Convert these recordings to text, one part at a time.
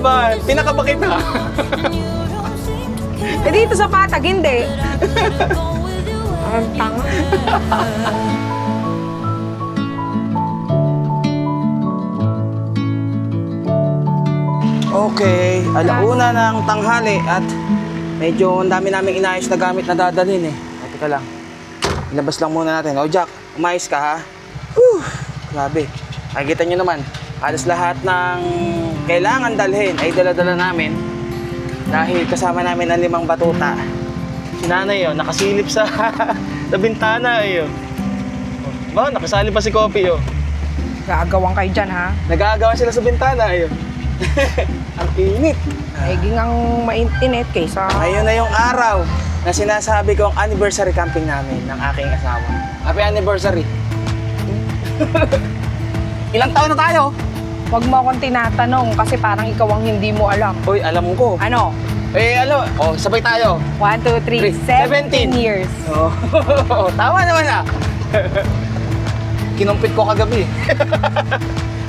naman. Pinakaba kita. Eh dito sa Patag, hindi. Ang tanga. Okay, alauna ng tanghali at medyo ang dami naming inayos na gamit na dadalhin eh. Teka lang. Ilabas lang muna natin. O Jack, umayos ka ha? Whew, grabe. Nakikita nyo naman, halos lahat ng kailangan dalhin ay dala-dala namin dahil kasama namin ang 5 batuta. Si nanay yun, nakasilip sa bintana yun. Ba, nakasali pa si Kopi yun. Gagawang kayo dyan, ha? Nag-aagawan sila sa bintana yun. Ang init. Higing ang maintinit kaysa... Ngayon na yung araw na sinasabi ko ang anniversary camping namin ng aking asawa. Happy anniversary! Ilang taon na tayo? Huwag mo akong tinatanong kasi parang ikaw ang hindi mo alam. Uy, alam ko. Ano? Oh, sabay tayo. 1, 2, 3, 17 years. Oh, tama naman ah. Kinumpit ko kagabi.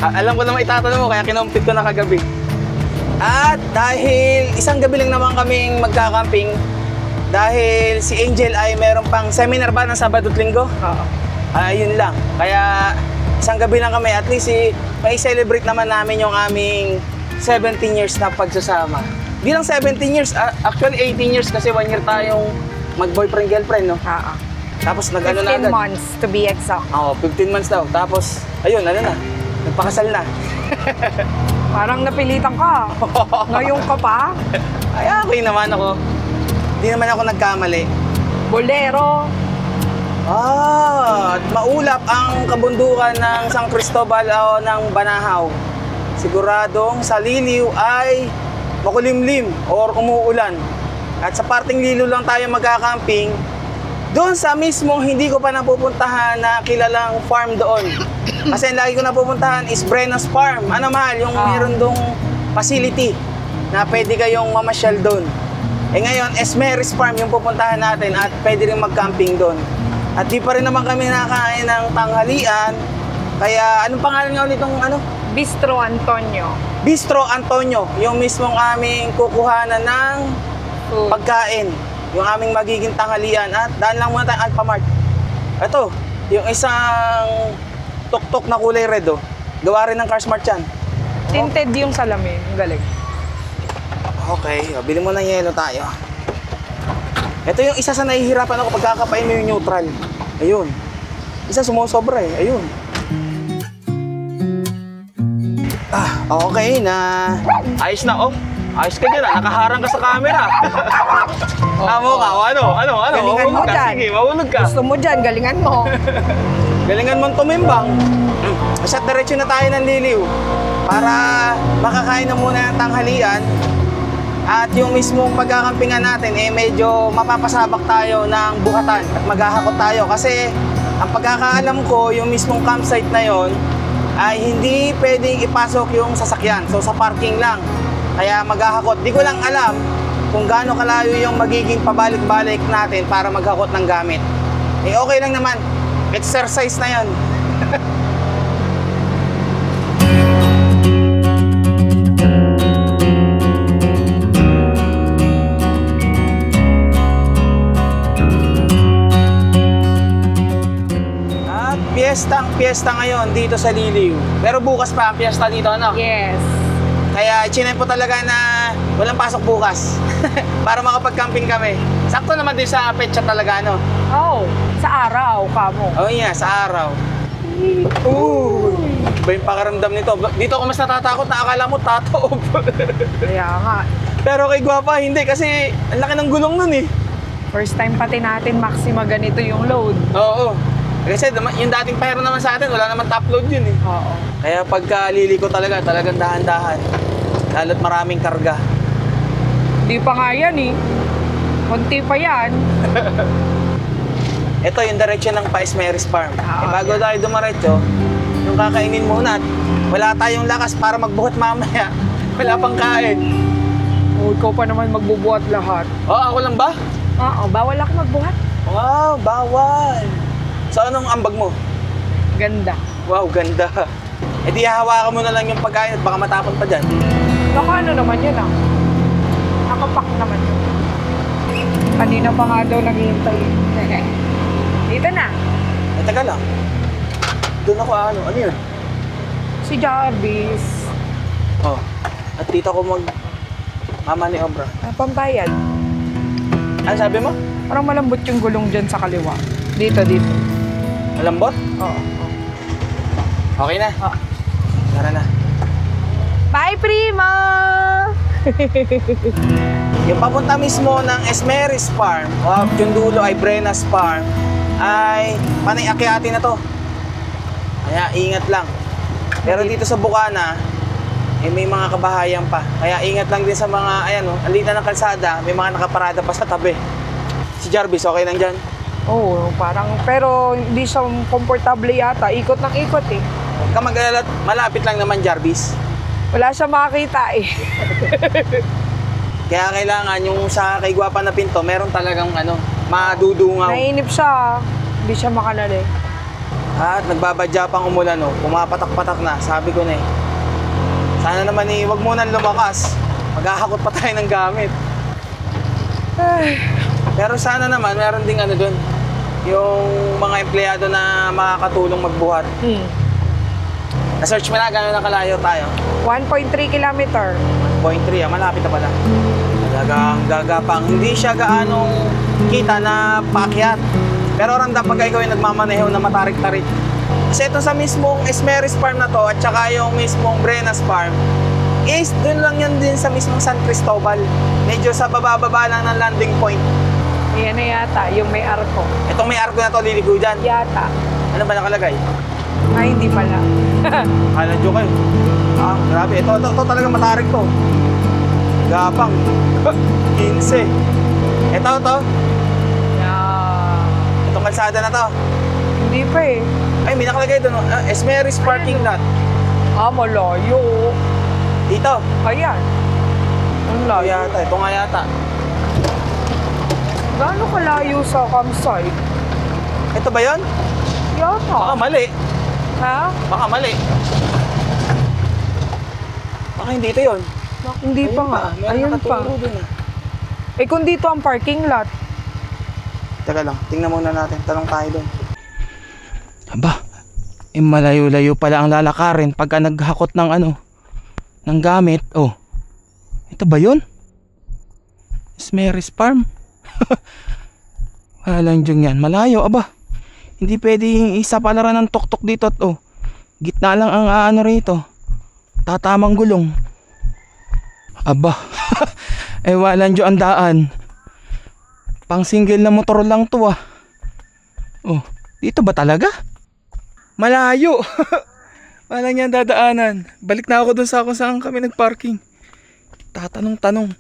Alam ko naman itatanong mo, kaya kinumpit ko na kagabi. At dahil isang gabi lang naman kaming magkakamping, dahil si Angel ay meron pang seminar ba ng Sabado at Linggo? Oo. Yun lang. Kaya isang gabi lang kami, at least may celebrate naman namin yung aming 17 years na pagsasama. Di lang 17 years, actually 18 years kasi 1 year tayong mag-boyfriend-girlfriend, no? Oo. Tapos nag-ano na 15 agad. months to be exact. Oo, 15 months daw. Tapos, ayun, ano na, nagpakasal na. Parang napilitan ka. Ngayon ka pa? Ay, okay naman ako. Hindi naman ako nagkamali. Bolero. At maulap ang kabundukan ng San Cristobal o ng Banahaw. Siguradong sa Liliw ay makulimlim or umuulan. At sa parting Liliw lang tayo magkakamping. Doon sa mismong hindi ko pa napupuntahan na kilalang farm doon. Kasi ang lagi ko napupuntahan is Brenos Farm. Ano mahal, yung meron dong facility na pwede kayong mamasyal doon. Eh ngayon, Esmeris Farm yung pupuntahan natin at pwede rin mag-camping doon. At di pa rin naman kami nakakain ng tanghalian. Kaya, anong pangalan nga ulit itong ano? Bistro Antonio. Bistro Antonio. Yung mismong aming kukuhanan ng pagkain. Yung aming magiging tanghalian. At daan lang muna tayong Alphamart. Ito, yung isang tuktok na kulay red, oh. Gawa rin ng Carsmart yan. Tinted yung salamin. Ang galing. Okay, bili mo ng yelo tayo. Ito yung isa sa nahihirapan ako pagkakapain mo yung neutral. Ayun. Isa sumusobra eh. Ayun. Okay na. Ayos na, oh. Ayos ka dyan, ah. Nakaharang ka sa camera. Tamo ka, ano? Galingan mo dyan. Sige, mahulog ka. Gusto mo dyan, galingan mo. Galingan mong tumimbang. Basta diretso na tayo ng Liliw. Para makakain na muna ng tanghalian. At yung mismong pagkakampingan natin, eh medyo mapapasabak tayo ng buhatan at maghahakot tayo. Kasi ang pagkakaalam ko, yung mismong campsite na yon ay hindi pwedeng ipasok yung sasakyan. So sa parking lang. Kaya maghahakot. Di ko lang alam kung gaano kalayo yung magiging pabalik-balik natin para maghakot ng gamit. Eh okay lang naman. Exercise na yon. Piyesta ngayon dito sa Liliw. Pero bukas pa ang piyesta dito, ano? Yes. Kaya chinay po talaga na walang pasok bukas para makapag-camping kami. Sakto naman din sa petsa talaga, ano? Oh, sa araw, kamo. Oh yeah, sa araw. Iba yung pakaramdam nito. Dito ako mas natatakot na akala mo tataob. Kaya nga. Pero kay Guapa, hindi kasi ang laki ng gulong nun eh. First time pati natin Maxima ganito yung load. Oo. Kasi yung dating pahero naman sa atin, wala naman top load yun eh. Oo. Kaya pagka liliko talagang dahan-dahan. Lalo't maraming karga. Di pa nga yan eh. Kunti pa yan. Ito yung direksyon ng Esmeris Farm. Bago tayo dumaretso, yung kakainin muna at wala tayong lakas para magbuhat mamaya. Wala pang kain. Oh, ikaw pa naman magbubuhat lahat. Oh, ako lang ba? Oo, bawal ako magbuhat. Wow, bawal. So, anong ambag mo? Ganda. Wow, ganda. E di hahawakan mo na lang yung pagkain at baka matapon pa dyan. Naka ano naman yun ah. Nakapak naman yun. Kanina pa nga daw naghihintay. Dito na. Eh, taga lang. Doon ako ano yun? Si Jarvis. Oh. At dito ako mama ni Obra. Pambayad. Ano sabi mo? Parang malambot yung gulong dyan sa kaliwa. Dito. Malambot? Oo. Okay na. Oo. Tara na. Bye, Prima! Yung papunta mismo ng Esmeris Farm o yung dulo ay Brenas Farm ay panay akyati na to. Kaya ingat lang. Pero dito sa Bukana, may mga kabahayan pa. Kaya ingat lang din sa mga, ayan o, alita ng kalsada, may mga nakaparada pa sa tabi. Si Jarvis, okay lang dyan? Oo, parang, pero hindi siya komportable yata. Ikot ng ikot eh. Huwag ka mag-alala, malapit lang naman Jarvis. Wala siya makakita eh. Kaya kailangan yung sa kay Gwapa na pinto, meron talagang madudungaw. Nainip siya. Hindi siya makanali. At nagbabadya pang umulan o, pumapatak-patak na, sabi ko na eh. Sana naman wag mo nang lumakas. Maghahakot pa tayo ng gamit. Ay. Pero sana naman, meron ding doon. Yung mga empleyado na makakatulong magbuhat. Na-search mo na, gano'n na kalayo tayo? 1.3 kilometer. 0.3, malapit na pala. Talagang gagapang. Hindi siya gaanong kita na paakyat. Pero ramdam pagka ikaw yung nagmamaneho na matarik-tarik. Kasi ito sa mismong Esmeris Farm na to at saka yung mismong Brenas Farm is dun lang yan din sa mismong San Cristobal. Medyo sa baba-baba lang ng landing point. Yan na yata, yung may arko. Itong may arko na to, liligo dyan. Yata. Ano ba nakalagay? Ay, hindi pala. Kala nyo kayo. Grabe. Ito talaga matarik to. Gapang. 15. Ito. Yeah. Itong kalsada na to. Hindi pa eh. Ay, may nakalagay doon. Esmeris parking lot. Malayo. Dito. Ayan. Ang Ito layo. yata. Ito nga yata. Gaano kalayo sa campsite? Ito ba yun? Yata. Baka mali. Ha? Baka mali. Baka hindi ito yun. Hindi pa nga. Ayun pa. Dun, Eh kung dito ang parking lot. Teka lang. Tingnan muna natin. Tanong tayo doon. Aba. Malayo-layo pala ang lalakarin pagka naghakot ng ng gamit. Oh. Ito ba yun? Esmeris Farm? Wala lang dyan yan. Malayo, aba. Hindi pwedeng isa palaran ng tuktok dito at gitna lang ang rito. Tatamang gulong. Aba. Walang dyan ang daan. Pang single na motor lang to ah. Oh, dito ba talaga? Malayo. Wala niyang dadaanan. Balik na ako dun sa kung saan kami nagparking. Tatanong-tanong.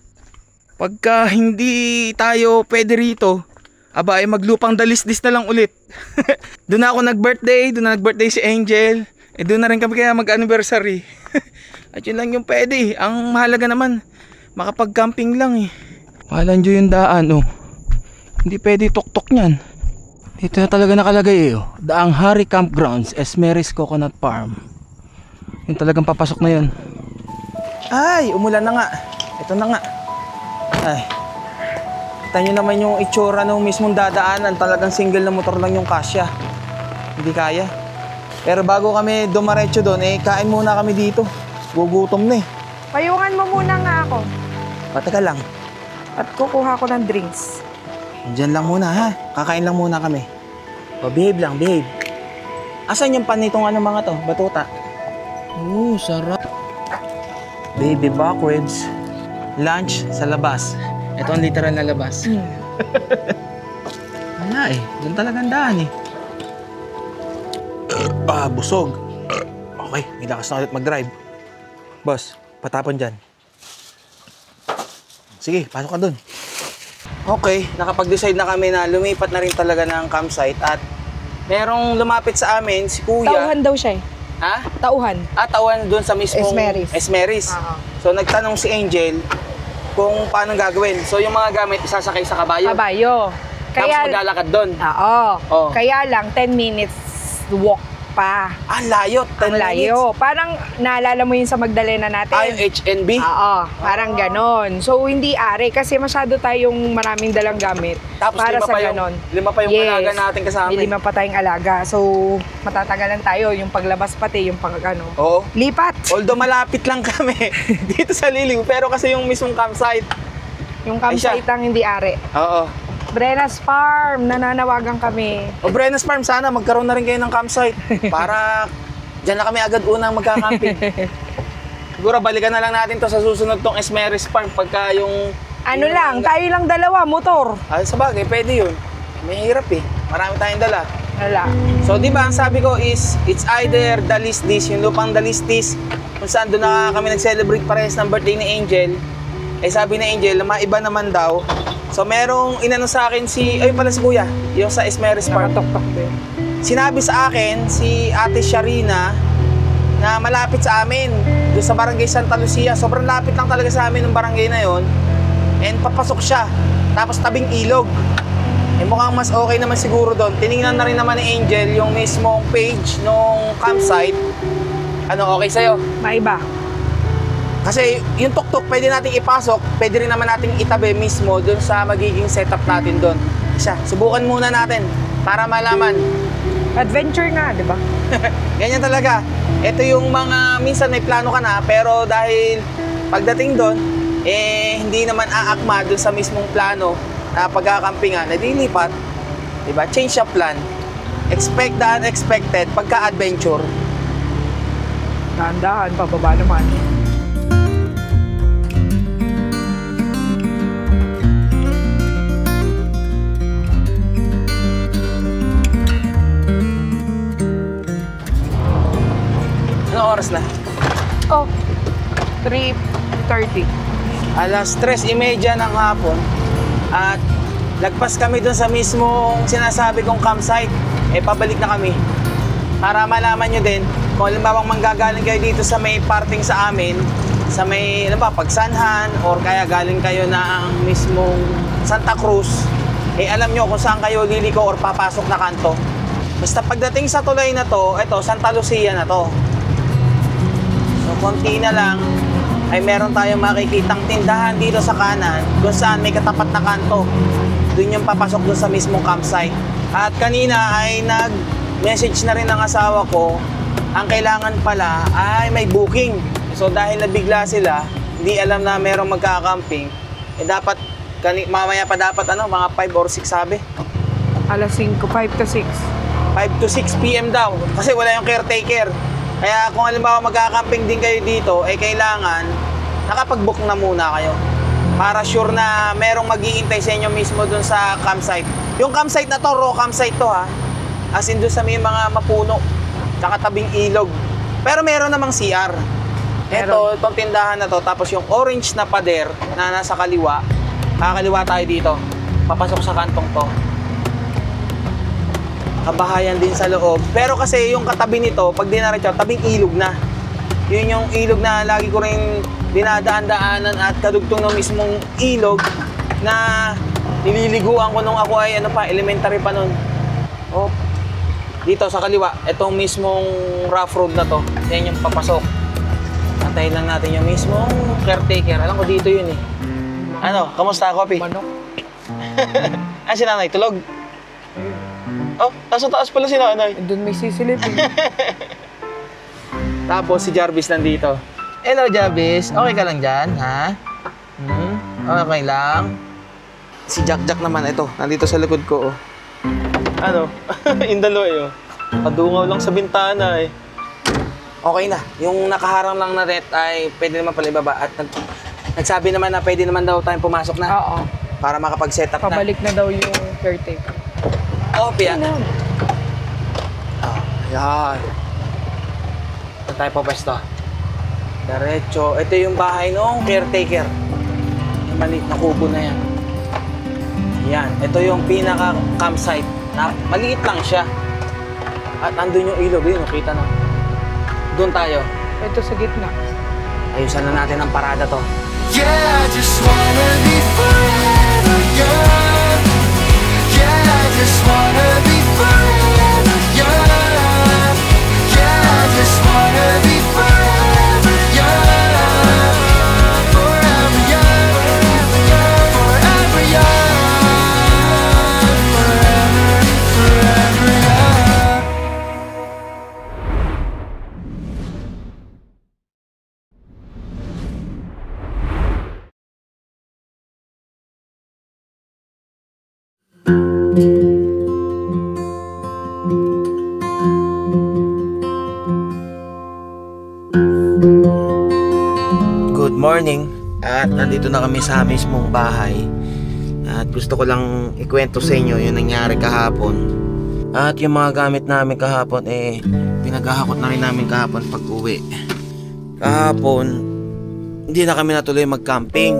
Pagka hindi tayo pwede rito, aba ay maglupang dalisdis na lang ulit. Doon na ako nag-birthday, doon na nag-birthday si Angel. Doon na rin kami kaya mag-anniversary. At yun lang yung pwede. Ang mahalaga naman, makapag-camping lang eh. Walang dyan yung daan oh. Hindi pwede tuktok niyan. Dito na talaga nakalagay eh oh. Daang Hari Campgrounds, Esmeris Coconut Farm. Yung talagang papasok na yun. Ay, umulan na nga. Ito na nga. Ay. Kita nyo naman yung itsura ng mismong dadaanan. Talagang single na motor lang yung kasya. Hindi kaya. Pero bago kami dumaretso doon, kain muna kami dito. Gugutom na eh. Payungan mo muna nga ako. Pataka lang. At kukuha ko ng drinks. Diyan lang muna ha. Kakain lang muna kami. Behave lang, behave. Asan yung panitong mga to? Batuta. Sarap. Baby backwards. Lunch sa labas. Ito ang literal na labas. Wala eh. Doon talagang daan eh. Busog. Okay, may lakas na ulit mag-drive. Boss, patapon dyan. Sige, pasok ka dun. Okay, nakapag-decide na kami na lumipat na rin talaga ng campsite at merong lumapit sa amin, si Kuya. Tauhan daw siya eh. Ha? Tauhan. Tawan doon sa mismong Esmeris. So nagtanong si Angel kung paano gagawin. So yung mga gamit isasakay sa kabayo. Kabayo. Tapos maglalakad doon. Oo. Oh. Kaya lang 10 minutes walk. pa. Ah, layo. 10 Ang layo. Parang naalala mo yun sa Magdalena natin? Ah, yung HNB? Oo, parang ganon. So, hindi ari kasi masyado tayong maraming dalang gamit Tapos para lima sa pa ganon. Lima pa yung alaga natin kasama. May 5 pa tayong alaga. So, matatagalan tayo. Yung paglabas pati, yung ano. Oo. Lipat! Although malapit lang kami dito sa Liliw, pero kasi yung mismong campsite. Yung campsite ang hindi ari. Oo. Brenas Farm, nananawagan kami. O Brenas Farm, sana magkaroon na rin kayo ng campsite para dyan na kami agad unang magkakamping. Siguro balikan na lang natin to sa susunod tong Esmeris Farm pagka yung... Ano lang, tayo lang dalawa, motor. Ay, sabagay, pwede yun. May hirap eh. Marami tayong dala. Wala. So, di ba, ang sabi ko is, it's either Dalistis, yung lupang Dalistis, kung saan doon na kami nag-celebrate parehas ng birthday ni Angel. Eh, sabi ni Angel, maiba naman daw. So, merong inano sa akin ayun pala si Kuya, yung sa Esmeris Farm. Nakatok-tok din. Sinabi sa akin, si Ate Sharina, na malapit sa amin, doon sa Barangay Santa Lucia. Sobrang lapit lang talaga sa amin ng barangay na yon. And papasok siya. Tapos tabing ilog. Eh mukhang mas okay naman siguro doon. Tiningnan na rin naman ni Angel yung mismong page nung campsite. Ano, okay sa'yo? Maiba. Kasi yung tuktok pwede nating ipasok, pwede rin naman nating itabi mismo doon sa magiging setup natin doon. Siya, subukan muna natin para malaman. Adventure nga, di ba? Ganyan talaga. Ito yung mga, minsan may plano ka na, pero dahil pagdating doon, eh hindi naman aakma doon sa mismong plano na pagkakampingan, nadilipat. Diba? Change of plan. Expect the unexpected pagka-adventure. Dahan-dahan, pababa naman. Anong oras na? Oh, 3:30. Alas 3:30 ng hapon at lagpas kami dun sa mismong sinasabi kong campsite. Eh, pabalik na kami. Para malaman nyo din, kung halimbawa manggagaling kayo dito sa may parting sa amin, sa may, ano ba, Pagsanhan, or kaya galing kayo ng mismong Santa Cruz, eh alam nyo kung saan kayo liliko or papasok na kanto. Basta pagdating sa tulay na to, eto, Santa Lucia na to. So, konti na lang, ay meron tayong makikitang tindahan dito sa kanan kung saan may katapat na kanto. Doon yung papasok doon sa mismong campsite. At kanina ay nag-message na rin ng asawa ko, ang kailangan pala ay may booking. So dahil nabigla sila, hindi alam na merong magkakamping, eh dapat, mamaya pa dapat mga 5 or 6 sabi. Alas 5, 5 to 6. 5 to 6 p.m. daw kasi wala yung caretaker. Kaya kung halimbawa magkakamping din kayo dito, eh kailangan nakapag-book na muna kayo para sure na merong mag-iintay sa inyo mismo dun sa campsite. Yung campsite na to, raw campsite to ha, as in dun sa may mga mapuno tsaka tabing ilog. Pero meron namang CR. Ito, itong tindahan na to, tapos yung orange na pader na nasa kaliwa, kakaliwa tayo dito, papasok sa kantong to. Kabahayan din sa loob. Pero kasi yung katabi nito, pag dinaretso, tabing ilog na. Yun yung ilog na lagi ko rin dinadaan-daanan at kadugtong ng mismong ilog na nililiguan ko nung ako ay elementary pa nun. Oh, dito sa kaliwa, itong mismong rough road na to, yan yung papasok. Antayin lang natin yung mismong caretaker. Alam ko dito yun eh. Ano, kamusta, Kopi? Manok. Ah, si nanay, tulog? Oh, nasa taas pala si nanay. Doon may sisilipin. Tapos si Jarvis nandito. Hello, Jarvis. Okay ka lang dyan, ha? Okay lang. Si Jack naman, ito. Nandito sa likod ko, oh. Ano? Indalo eh, oh. Padungaw lang sa bintana, eh. Okay na. Yung nakaharang lang na net ay pwede naman pala ibaba. At nagsabi naman na pwede naman daw tayong pumasok na. Oo. Para makapag-set up na. Pabalik na daw yung caretaker. Pia. Yan. Saan tayo po pwesto? Diretso. Ito yung bahay nung caretaker. Yung maliit na kubo na yan. Yan. Ito yung pinaka-campsite. Maliit lang siya. At andun yung ilog. Yun, nakita na. Doon tayo. Ito sa gitna. Ayusan na natin ang parada to. Yeah, I just wanna be forever young. Yeah, I just wanna be forever young. morning. At nandito na kami sa mismong bahay. At gusto ko lang ikwento sa inyo yung nangyari kahapon. At yung mga gamit namin kahapon pinaghahakot na rin namin kahapon pag uwi. Kahapon hindi na kami natuloy mag-camping.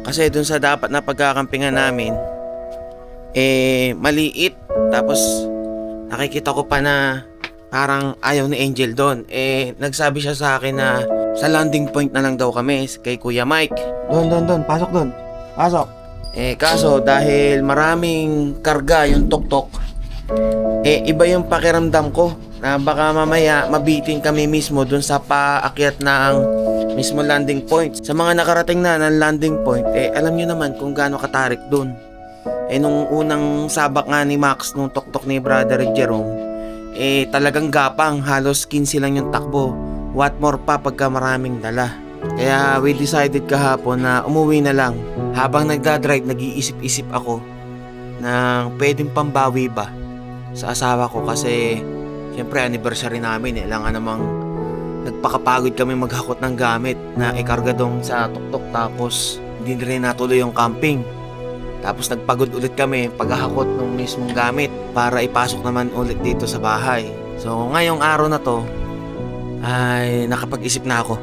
Kasi dun sa dapat na pagkakampingan namin maliit. Tapos nakikita ko pa na parang ayaw ni Angel doon. Nagsabi siya sa akin na sa landing point na lang daw kami kay Kuya Mike. Doon, pasok doon. Pasok. Kaso dahil maraming karga yung tuktok, iba yung pakiramdam ko na baka mamaya mabitin kami mismo doon sa paakyat ng mismo landing point. Sa mga nakarating na ng landing point, alam nyo naman kung gaano katarik doon. Nung unang sabak nga ni Max nung tuktok ni Brother Jerome, talagang gapang, halos 15 lang yung takbo. What more pa pagka maraming dala. Kaya we decided kahapon na umuwi na lang. Habang nagdadrive, nag-iisip-isip ako ng pwedeng pambawi ba sa asawa ko. Kasi siyempre anniversary namin, lang namang nagpakapagod kami maghakot ng gamit na ikarga dong sa tuktok. Tapos hindi rin natuloy yung camping. Tapos nagpagod ulit kami paghahakot ng mismong gamit para ipasok naman ulit dito sa bahay. So ngayong araw na to ay nakapag-isip na ako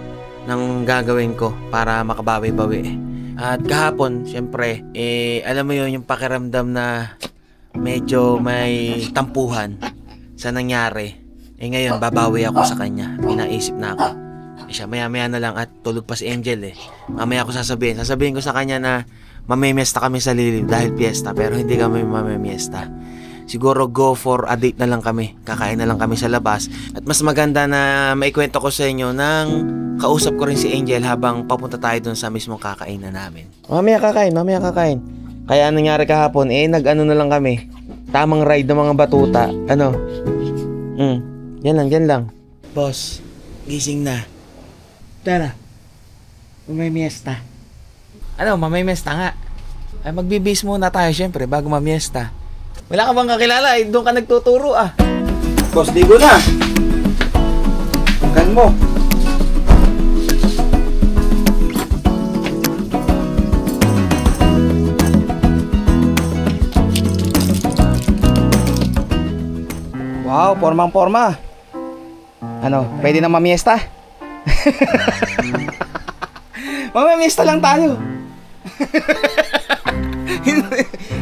ng gagawin ko para makabawi-bawi. At kahapon, syempre, alam mo yun yung pakiramdam na medyo may tampuhan sa nangyari. Ngayon, babawi ako sa kanya. Pinaisip na ako. Siya, maya-maya na lang at tulog pa si Angel Mamaya ako sasabihin ko sa kanya na mamemiesta kami sa lilim dahil piyesta, pero hindi kami mamemiesta. Siguro go for a date na lang kami. Kakain na lang kami sa labas. At mas maganda na maikwento ko sa inyo nang kausap ko rin si Angel habang papunta tayo dun sa mismong kakainan namin. Mamaya kakain. Kaya nangyari kahapon, nag-ano na lang kami. Tamang ride ng mga batuta. Ano? Yan lang. Boss, gising na. Tara. Mamemiesta. Ano, mamemiesta nga. Ay, magbibis muna tayo syempre bago mamiesta. Wala ka bang kakilala? Doon ka nagtuturo Boss, ligo na. Tanggal mo. Wow, formang-forma. Ano, pwede na mamiesta? Mamamiesta lang tayo.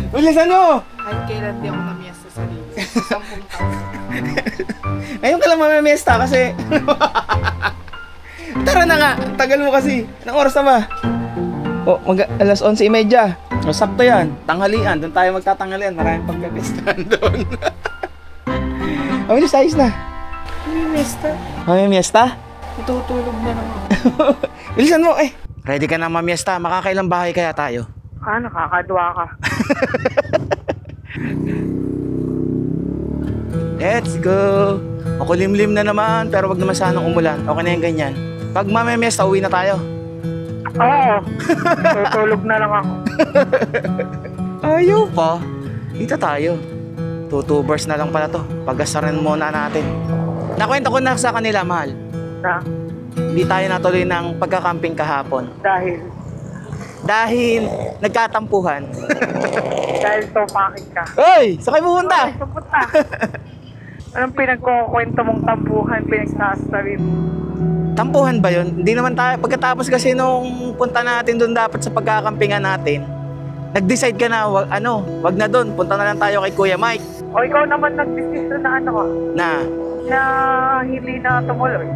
Bilisan mo. Kahit kailan di ako namiyas sa sarili. 10 taon. Ngayon ka lang mamamiesta kasi tara na nga, tagal mo kasi. Anong oras na ba? Alas 11:30. Sakto yan, tanghalian. Doon tayo magtatanghalian. Maraming pagkapistahan doon. Mabilis, ayos na. Mamimiesta? Tutulog na naman. Bilisan mo Ready ka na mamiesta? Makakailang bahay kaya tayo? Nakakadwa ka. Let's go! Makulimlim na naman, pero wag naman sanang umulan. Okay na yung ganyan. Pag mamimiesta, uwi na tayo. Oo. Tutulog na lang ako. Ayaw pa. Dito tayo. Tutubers na lang pala to. Pagasarin muna natin. Nakwento ko na sa kanila, mahal. Hindi tayo natuloy ng pagkakamping kahapon. Dahil nagkatampuhan. Dahil tumakit ka. Hoy! Saan kayo pupunta? Pupunta. Anong pinagkukwento mong tampuhan, pinagsasabi mo? Tampuhan ba yun? Hindi naman tayo. Pagkatapos kasi nung punta natin doon dapat sa pagkakampingan natin, nag-decide ka na, wag na doon. Punta na lang tayo kay Kuya Mike. O ikaw naman nag-decision na Na hindi na tumuloy.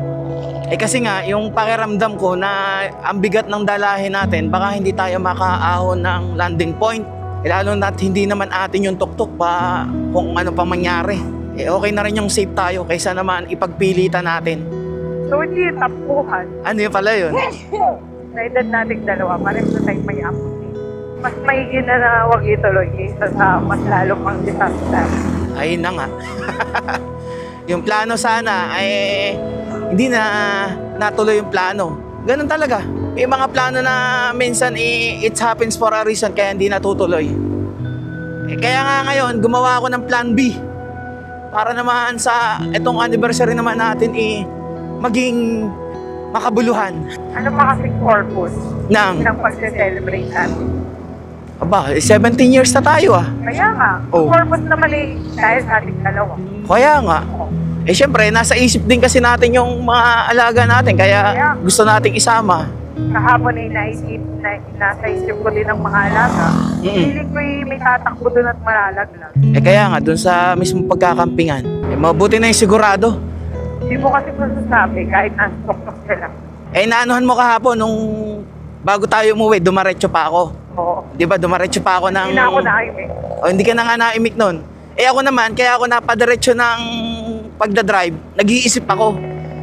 kasi nga, yung pakiramdam ko na ang bigat ng dalahin natin, baka hindi tayo makaahon ng landing point. Lalo na hindi naman atin yung tuktok pa kung ano pang mangyari. Okay na rin yung safe tayo kaysa naman ipagpilitan natin. So hindi yung tampuhan. Ano yun pala yun? Sa edad nating dalawa, parang na tayo may apoy. Mas maigi na huwag ituloy kaysa sa mas lalo pang disaster. Ayun na nga. Yung plano sana ay hindi na natuloy yung plano. Ganun talaga. May mga plano na minsan it happens for a reason kaya hindi natutuloy. Kaya nga ngayon gumawa ako ng plan B. Para naman sa itong anniversary naman natin maging makabuluhan Ano pa kasing purpose ng, ng pag-celebrate natin? aba, 17 years na tayo ah. Kaya nga, Oh. purpose naman eh, dahil sa ating dalawa. Kaya nga. Eh syempre, nasa isip din kasi natin yung mga alaga natin, kaya gusto nating isama. Kahapon ay nasa isip ko din ang mga alaga. Feeling ko may tatakbo doon at malalaglag. Eh kaya nga, dun sa mismong pagkakampingan, eh, mabuti na yung sigurado. Hindi mo kasi masasabi kahit nasa-tok-tok sila. Eh naanuhan mo kahapon nung bago tayo umuwi, dumaretso pa ako. Oo. Di ba, dumaretso pa ako ng... Hindi na ako naimik. O, hindi ka na nga naimik nun. Eh ako naman, kaya ako napadiretso ng pagdadrive, nag-iisip ako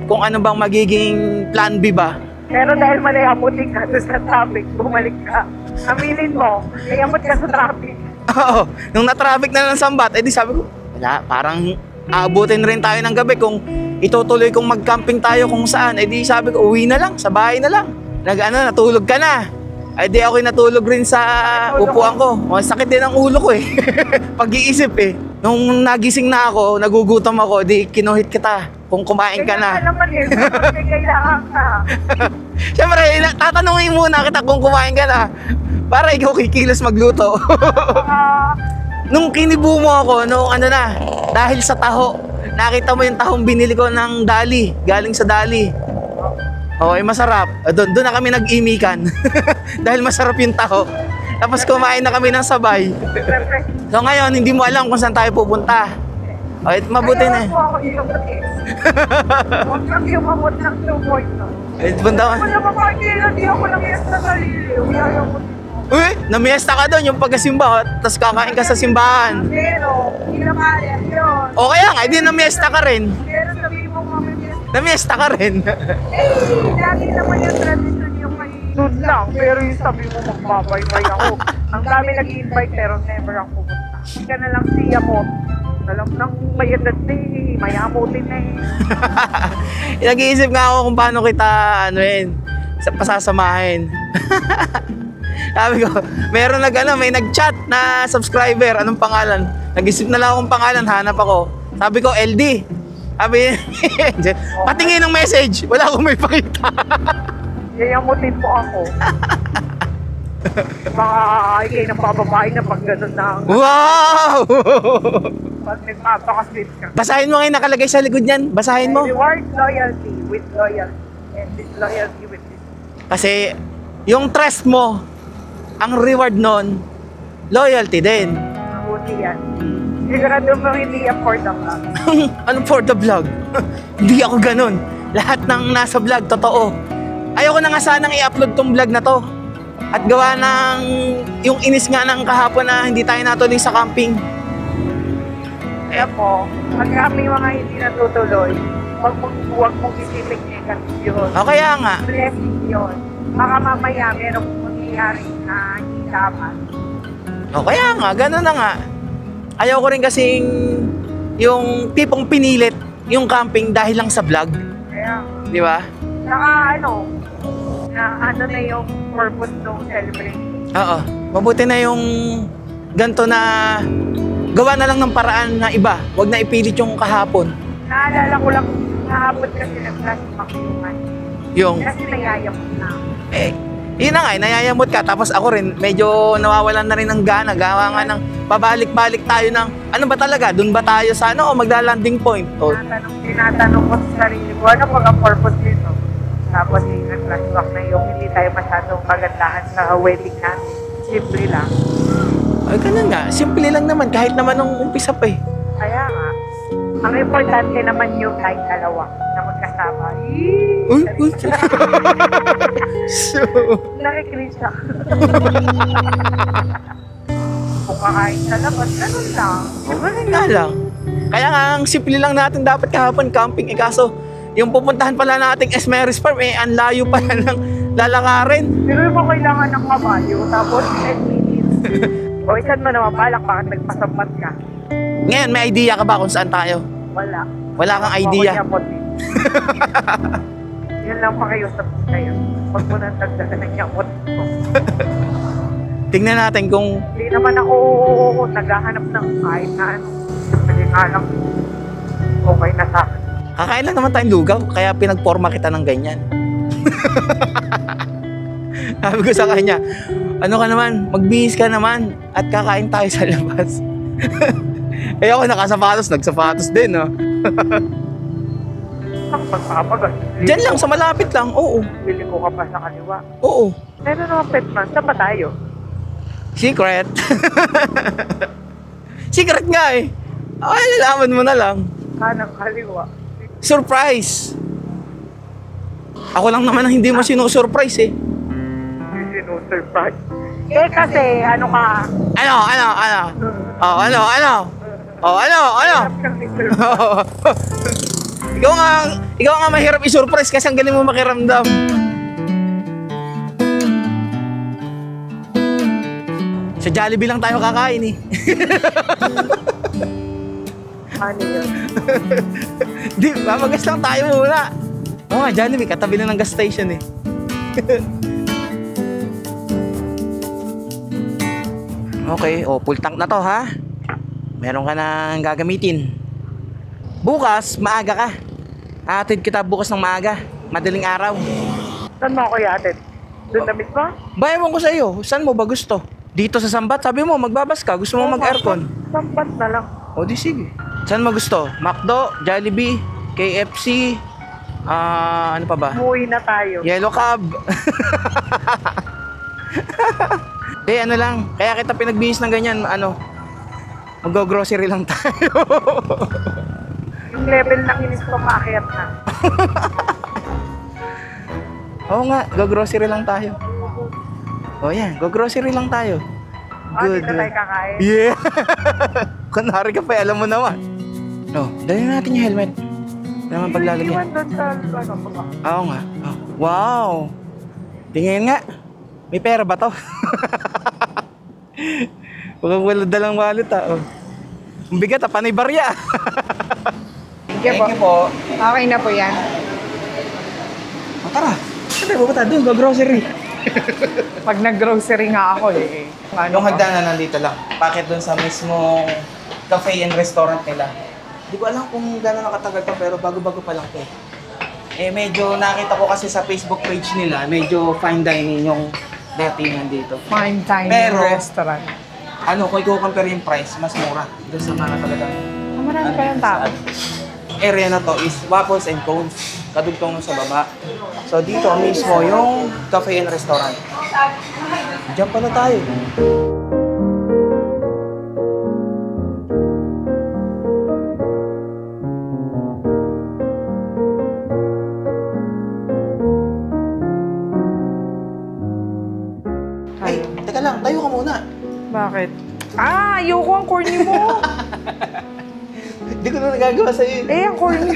kung ano bang magiging plan B ba. Pero dahil malayamutin ka doon sa traffic, bumalik ka. Aminin mo, layamot ka sa traffic. Oo, nung na-traffic na ng Sambat, eh di sabi ko, wala, parang aabutin rin tayo ng gabi kung itutuloy kung mag-camping tayo kung saan. Eh di sabi ko, uwi na lang, sa bahay na lang. Natulog ka na. Ay di ako'y natulog rin sa upuan ko. O, sakit din ang ulo ko eh. Pag-iisip eh. Nung nagising na ako, nagugutom ako, di kinuhit kita kung kumain ka na. Kaya naman eh, bakit kailangan ka. Siyempre, tatanungin muna kita kung kumain ka na. Para ikaw kikilos magluto. Nung kinibo mo ako, dahil sa taho, nakita mo yung tahong binili ko ng Dali, galing sa Dali. Okay, masarap. Doon na kami nag-imikan. Dahil masarap yung taho. Tapos kumain na kami ng sabay. So ngayon, hindi mo alam kung saan tayo pupunta. Okay, mabuti na. Ayaw ako iyamutin. Huwag kang iumamot ng 2 points. Punta ka. Wala pa kaya di ako lang yes na saliliw. Ayaw mo. Uy, namiesta ka doon, yung pagkasimba, tapos kakain ka sa simbahan. Pero, hindi na kaya yun. O kaya nga, hindi namiesta ka rin. Pero sabihin mo kami yes. Namiesta ka rin. Lagi naman yung tradition yung may doon lang. Pero yung sabi mo magbabaybay ako. Ang dami nag-invite pero never ako pumunta. Hindi ka na lang siya mo. Alam nang may edad na eh. Mayamutin na eh. Nag-iisip nga ako kung paano kita, pasasamahin. Sabi ko, may nag-chat na subscriber. Anong pangalan? Nag-isip na lang akong pangalan, hanap ako. Sabi ko, LD. Sabi, patingin ng message. Wala akong may pakita. Yayamutin mo ako. Mga ikay ng bababae na pag gano'n na Wow! pag nagpapakasit ka. Basahin mo ngayon nakalagay sa likod niyan. Basahin mo. Reward loyalty with loyalty and disloyalty with this. Kasi yung trust mo, ang reward nun, loyalty din. Mabuti yan. Sigurado mo hindi yan for the vlog. Ano for the vlog? Hindi ako ganun. Lahat ng nasa vlog, totoo. Ayoko na nga sanang i-upload tong vlog na to. At gawa ng yung inis nga ng kahapon na hindi tayo natuloy sa camping. Kaya po, pag kami mga hindi natutuloy, huwag mong isipin negative yun. O kaya nga, Blessing yun. Baka mamaya merong mangyayari na hindi dapat. o kaya nga, ganun na nga. Ayaw ko rin kasing yung tipong pinilit yung camping dahil lang sa vlog. Kaya, Di ba? saka na yung purpose ng celebration. Oo. Mabuti na yung ganto na gawa na lang ng paraan na iba. Huwag na ipilit yung kahapon. Naalala ko lang, kahapon kasi nag-flashback Yung, kasi nayayamot na. yun na nga, nayayamot ka. Tapos ako rin, medyo nawawalan na rin ng gana. Gawa nga ng pabalik-balik tayo ng, ano ba talaga? Doon ba tayo sa o magla-landing point? O, Tinatanong ko sa sarili ko, ano pag ang purpose nito? Tapos nag-flashback na yung hindi tayo masyadong magandahan sa wedding natin. Simple lang. ay, ganun nga. Simple lang naman. Kahit naman nung umpisa pa eh. Kaya nga, ang importante naman yung kahit dalawa na magkasama. Uy, uy. So, Nakikris siya. Kung kakain sa labas, ganun lang. ganun nga lang. Kaya nga, ang simple lang natin dapat kahapon camping. Kaso, yung pupuntahan pala nating Esmeris Farm, ang layo pala ng lalakarin. Pero mo kailangan ng kabayo, tapos 10 minutes. O isan mo naman balak, bakit nagpasamat ka? Ngayon, may idea ka ba kung saan tayo? Wala. Wala kang idea. Ako yamot eh. Yun lang pakiusap ko kayo. Huwag mo nang dagdagan ng yamot ko. Tingnan natin kung Hindi naman ako naghahanap ng kahit na ano. Sabi nga lang, okay na sa akin. kakain lang naman tayong lugaw. Kaya pinagporma kita ng ganyan. Sabi ko sa kanya, ano ka naman, magbihis ka naman at kakain tayo sa labas. Eh ako nakasapatos, nagsapatos din, no? Ang pagpapagal. Diyan lang, sa malapit lang, oo. Bili ko ka pa sa kaliwa. Oo. Meron naman pet man. Saan ba tayo? Secret. Secret nga eh. Ay, lalaman mo na lang. Kanang kaliwa. Surprise! Ako lang naman ang hindi mo sinusurprise eh. Yung sinusurprise. Eh kasi, ano ka? Ano? Oh, ano? Oh, ano? Hirap kang i-surprise. Ikaw nga mahirap i-surprise kasi ang galing mo makiramdam. Sa Jollibee lang tayo kakain eh. Ano yun? Di, mamagas lang tayo muna. Oo nga, Jollibee, katabi na ng gas station eh. Okay, full tank na to ha. Meron ka nang gagamitin. Bukas, maaga ka. Atid kita bukas ng maaga. Madaling araw. Saan mo ako yatin? Doon na mismo? Bayawan ko sa iyo. Saan mo ba gusto? Dito sa Sambat, sabi mo, magbabas ka. Gusto mo mag-aircon? Sampat na lang. O di sige. Saan mo gusto? McDo, Jollibee, KFC, ano pa ba? Umuwi na tayo. Yellow Cab. Ano lang. Kaya kita pinagbihis ng ganyan, mag-grocery lang tayo. Yung level ng inis ko maakyat na. Oo nga, go-grocery lang tayo. O yan, go-grocery lang tayo. Hindi na tayo kakain. Yeah! Kunwari ka pa, alam mo naman. Dali natin yung helmet. Wala naman paglalagyan. Iwan doon sa baba. Oo nga. Oh, wow! Tingin nga. May pera ba to? Huwag wala dalang wallet oh. Ang bigat panay barya. Thank you po. Okay na po yan. Tara. Saan tayo pupunta? Doon, go-grocery. Pag nag-grocery nga ako Yung hagdanan nandito lang. Bakit doon sa mismong cafe and restaurant nila. Di ko alam kung gano'n nakatagal pa pero bago-bago pa lang to. Medyo nakita ko kasi sa Facebook page nila, medyo fine dining yung datingan dito. Fine dining Pero, restaurant. Kung i-compare yung price, mas mura. Doon sa mga talagang Marami pa yung tao. area na to is waffles and cones. Kadugtong sa baba. So dito mismo yung cafe and restaurant. Diyan pala tayo. Ay, teka lang. Tayo ka muna. Bakit? Ayoko ang corny mo. Hindi ko na nagagawa sa'yo. Ang corny.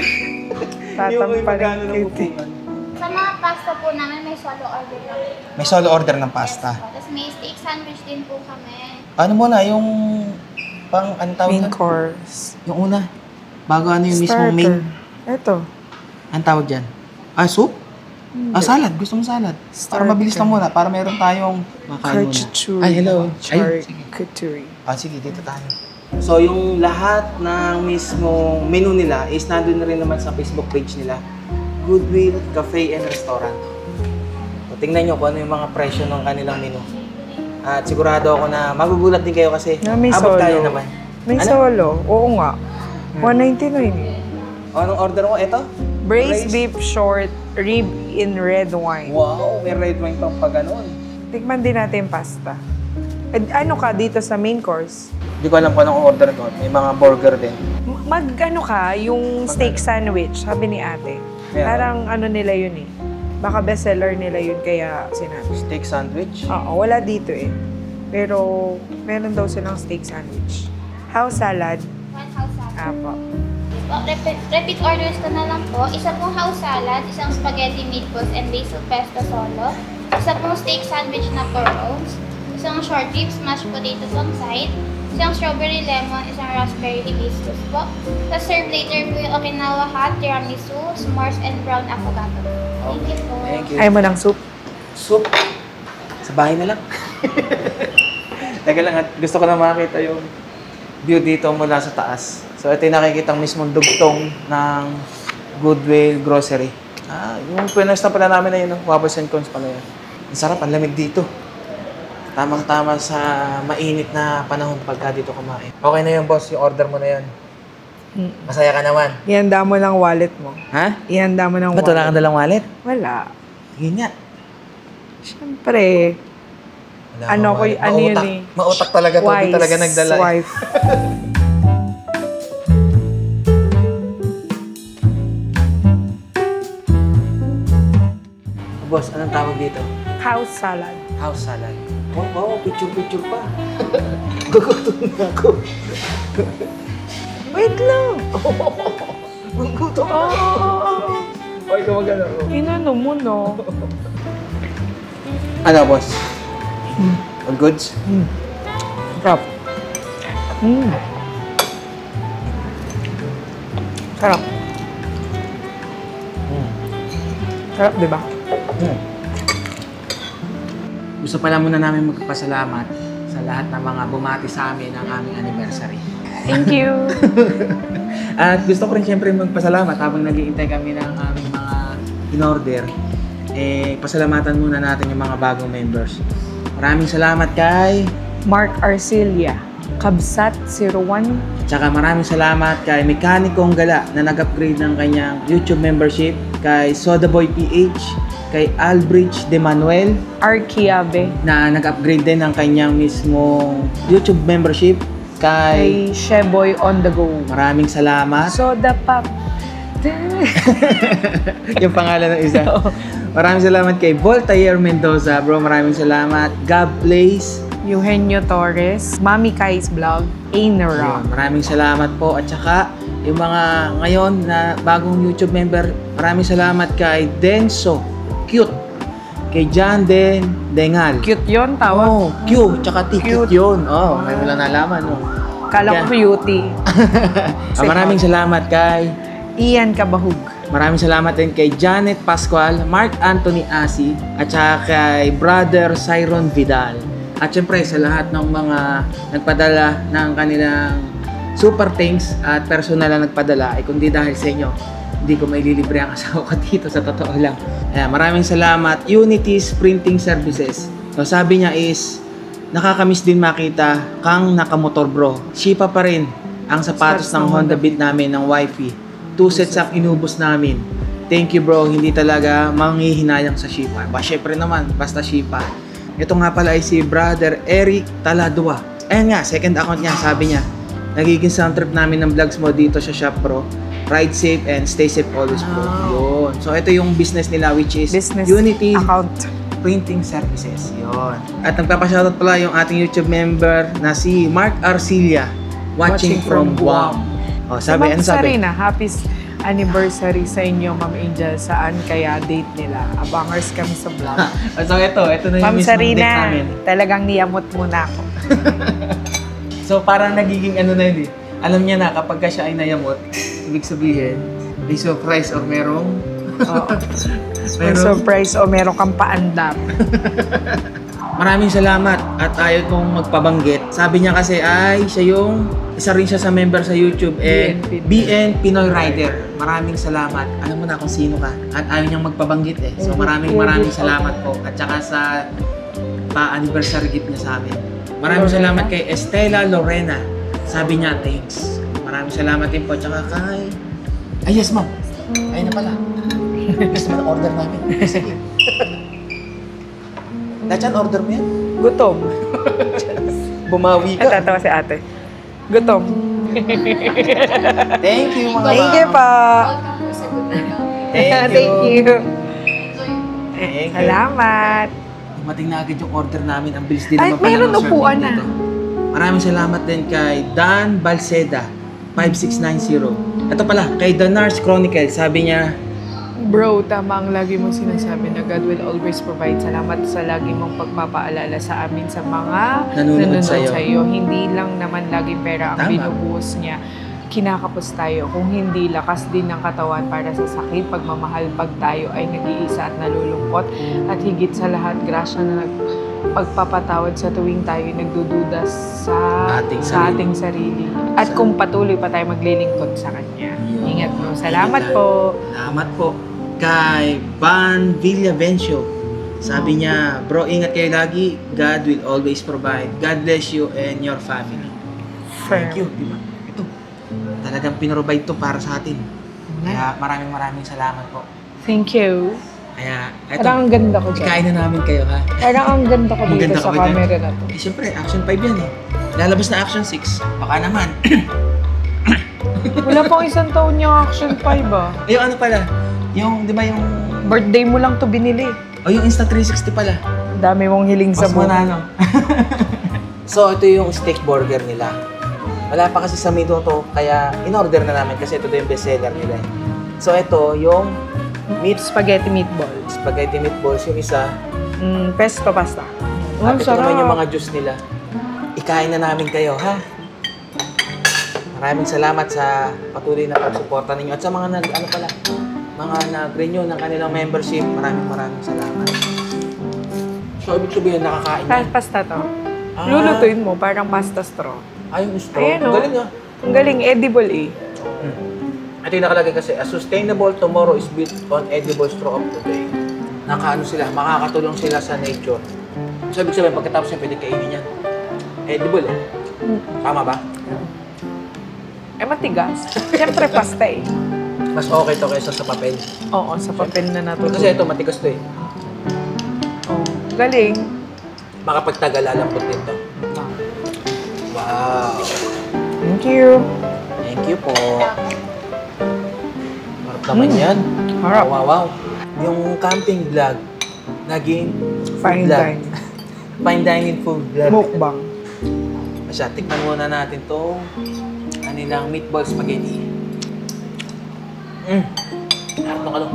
Magkano ng Tatampaling upuan. Sa mga pasta po namin, may solo order kami. May solo order ng pasta. Tapos may steak sandwich din po kami. Ano muna, yung pang, ano tawag main doon? course. Yung una. Bago ano yung mismong main. Ito. Anong tawag dyan? Soup? Salad. Gusto mo salad? Para Starter. mabilis lang muna. Para meron tayong makain muna. Charcuterie. Ay, hello. Ayun, sige. Charcuterie. Sige, dito tayo. So, yung lahat ng mismong menu nila is nandun na rin naman sa Facebook page nila. Goodwill Cafe and Restaurant. So, tingnan nyo kung ano yung mga presyo ng kanilang menu. At sigurado ako na magugulat din kayo kasi May abot solo. tayo naman. May Ano? solo. Oo nga. 199. Anong order mo? Ito? Braised beef short rib in red wine. Wow, may red wine pang pa ganun. Tikman din natin yung pasta. Ano ka dito sa main course? Hindi ko alam kung anong order doon. May mga burger din. Mag-ano ka, yung steak sandwich, sabi ni ate. Yeah. Parang ano nila yun eh. Baka bestseller nila yun kaya sinabi. Steak sandwich. Oo, wala dito eh. Pero meron daw silang steak sandwich. House salad. One house salad. Apo. Po, repeat orders ko na lang po. Isa pong house salad, isang spaghetti meatballs and basil pesto solo. Isa pong steak sandwich na 4 ounce. Isang short ribs, mashed potatoes on side. Isang strawberry lemon, isang raspberry hibiscus po. Tapos serve later po yung Okinawa hot, tiramisu, s'mores, and brown avocado. Thank you po. Thank you. Ayaw mo ng soup? Soup. Sa bahay na lang. Teka lang, at gusto ko na makita yung view dito mula sa taas. So ito yung nakikita ang mismong dugtong ng Goodwill Grocery. Yung pinesta pala namin na yun, no? Waffles and cones pala yan. Ang sarap, ang lamig dito. Tamang-tama sa mainit na panahon pagka dito kumain. Okay na yun, boss. Yung order mo na yun. Masaya ka naman. Ihanda mo ng wallet mo. Ha? Ihanda mo ng Ba't wala kang dalang wallet? Wala. Tingin nga. Siyempre. Wala Ano akong ko, wallet. ano yun Mautak. eh. Mautak talaga to. Di talaga nagdala. Wife. Boss, anong tawag dito? House salad. House salad. Wow, picture-picture pa. Gugutom na ako. Wait lang. Gugutom na. Oh, Okay ka mag-ano. inano mo, no? Ano, boss? All goods? Sarap. Sarap. Sarap, di ba? Gusto pala muna namin magpasalamat sa lahat ng mga bumati sa amin ng aming anniversary. Thank you. At gusto ko rin siyempre magpasalamat habang nag-iintay kami ng aming mga in-order. Pasalamatan muna natin yung mga bagong members. Maraming salamat kay... Mark Arcilia, Kabsat 01. Tsaka maraming salamat kay Mekanikong Gala na nag-upgrade ng kanyang YouTube membership, kay Sodaboy PH, kay Albridge De Manuel Arkiabe, na nag-upgrade din ng kanyang mismong YouTube membership, kay kay Sheboy on the go. maraming salamat. Soda Pop. Yung pangalan ng isa. Maraming salamat kay Voltaire Mendoza, bro. Maraming salamat. Gab Place. Eugenio Torres, Mami Kai's Vlog, Ainara. Yun, maraming salamat po. At saka, yung mga ngayon na bagong YouTube member, maraming salamat kay Denso Cute, kay John Den Dengal. Cute yun, tawag. Oh, Q, tsaka T, cute yun. Oh, may wala nalaman, no? Kala ko cutie. Maraming salamat kay... Ian Kabahug. Maraming salamat din kay Janet Pascual, Mark Anthony Asi, at saka kay Brother Cyron Vidal. At syempre sa lahat ng mga nagpadala ng kanilang super thanks at personal na nagpadala, ay kundi dahil sa inyo, hindi ko maililibre ang asawa ko dito, sa totoo lang. Ayan, maraming salamat. Unity's Printing Services. So, sabi niya is, nakakamiss din makita kang nakamotor, bro. Shipa pa rin ang sapatos ng Honda Beat namin ng wifey. 2 sets ang inubos namin. Thank you, bro. Hindi talaga manghihinayang sa Shipa. Syempre naman, basta Shipa. Ito nga pala ay si Brother Eric Taladua. Ayan nga, second account niya. Sabi niya, nagiging sound trip namin ng vlogs mo dito sa Shop Pro. Ride safe and stay safe always, bro. Yun. So, ito yung business nila, which is Business Unity account. Printing Services. Yun. At nagpapashoutout pala yung ating YouTube member na si Mark Arcilia, watching from Guam. Oh, sabi, ano sabi? Sarina, happy anniversary sa inyo, Ma'am Angel. Saan kaya date nila? Abangers kami sa vlog. So, ito na yung Ma'am mismong date Sarina, namin. talagang niyamot mo na ako. So, parang nagiging ano na yun eh. Alam niya na kapag siya ay nayamot, ibig sabihin, may surprise or merong... Oo. May surprise o meron kang paandar. Maraming salamat at ayaw kong magpabanggit. Sabi niya kasi ay siya yung isa rin siya sa member sa YouTube BN Pinoy Rider. Maraming salamat. Alam mo na kung sino ka at ayaw niyang magpabanggit eh. So maraming salamat po at saka sa pa-anniversary gift niya sa amin. Maraming salamat kay Estela Lorena. Sabi niya thanks. Maraming salamat din po at saka kay... Ay yes ma'am. Ayun na pala. Gusto mo na order namin. Sige. Dachan, order mo yan? Gutom. Bumawi ka. Natatawa si ate. Gutom. Thank you, mga Thank you pa. Thank you. Thank you. Thank you. Salamat. Dumating na agad yung order namin. Ang bilis din Ay, naman pala meron ng upuan serving na. dito. Maraming salamat din kay Dan Balseda, 5690. Ito pala, kay The Nars Chronicle. Sabi niya, Bro, tama ang lagi mong sinasabi na God will always provide. Salamat sa lagi mong pagpapaalala sa amin sa mga Nanonood sa'yo. Hindi lang naman lagi pera ang Tama. binubuhos niya. Kinakapos tayo. Kung hindi, lakas din ng katawan para sa sakit, pagmamahal pag tayo ay nag-iisa at nalulungkot. At higit sa lahat, grasya na pagpapatawad sa tuwing tayo nagdududa sa ating sarili. At kung patuloy pa tayo maglilingkod sa Kanya. Ingat mo. Salamat po. Salamat po. kay Van Villavencio. Sabi niya, bro, ingat kayo lagi. God will always provide. God bless you and your family. Thank you. Diba? Ito, talagang pinrovide to para sa atin. Kaya maraming salamat po. Thank you. Kaya, eto, Parang ang ganda ko dyan. ikain na namin kayo, ha? Parang ang ganda ko Ang dito ganda sa ko ba dyan? camera na to. Eh, syempre, Action 5 yan eh. Lalabas na Action 6. Baka naman. Wala pang isang taon yung Action 5 ah. Yung ano pala, yung, di ba yung... Birthday mo lang to binili. O yung Insta360 pala. Ang dami mong hiling sa Mas buhay. manalo. So, ito yung steak burger nila. Wala pa kasi sa menu to, kaya in-order na namin kasi ito yung bestseller nila. So, ito yung Spaghetti meatball. spaghetti meatballs. Yung isa, Pesto pasta. at Ang ito naman yung sarap. mga juice nila. Ikain na namin kayo, ha? Maraming salamat sa patuloy na pagsuporta ninyo. At sa mga mga nag-renew ng kanilang membership, maraming salamat. So, ibig sabihin, nakakain na. Pasta to. Ah. Lulutuin mo, parang pasta straw. Ay, yung straw. Ayan, oh. Galing, ah. Ang galing, edible eh. Ito yung nakalagay kasi, a sustainable tomorrow is built on edible straw of today. Nakaano sila, makakatulong sila sa nature. So, ibig sabihin, pagkatapos yung pwede kainin yan. Edible, eh. Tama ba? Eh, matigas. Siyempre, pasta eh. Mas okay to kaysa sa papel. Oo, sa papel na natutulog. Kasi ito, matigas to eh. Oh, galing. Makapagtagal, alambot din to. Wow! Thank you. Thank you po. Harap naman yan. Harap. Wow. Yung camping vlog, naging Fine vlog. dine. Fine dining food vlog. Mukbang. Asya, tikman muna natin to kanilang meatball spaghetti. Harap ng ano,